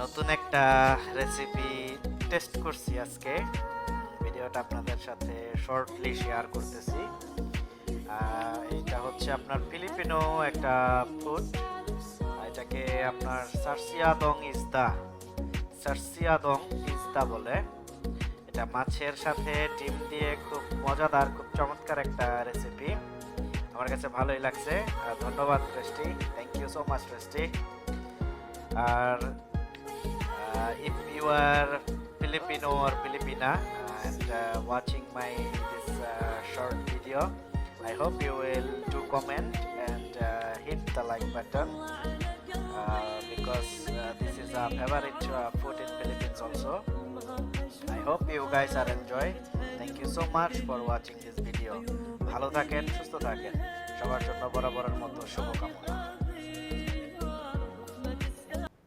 নতুন একটা recipe test করছি আজকে। ভিডিওটা আপনাদের সাথে শর্টলি শেয়ার করতেছি। এটা হচ্ছে আপনার ফিলিপিনো একটা ফুড। এটাকে আপনার সার্সিয়াদং ইজদা বলে। এটা মাছের সাথে ডিম দিয়ে খুব মজাদার, খুব চমৎকার একটা রেসিপি। আমার কাছে ভালোই লাগছে। ধন্যবাদ Resty, thank you so much Resty. আর if you are Filipino or Filipina and watching my this short video, I hope you will do comment and hit the like button because this is a favorite food in Philippines also. I hope you guys are enjoy. Thank you so much for watching this video. ভালো থাকেন, সুস্থ থাকেন, সবার জন্য বরাবরের মতো শুভকামনা।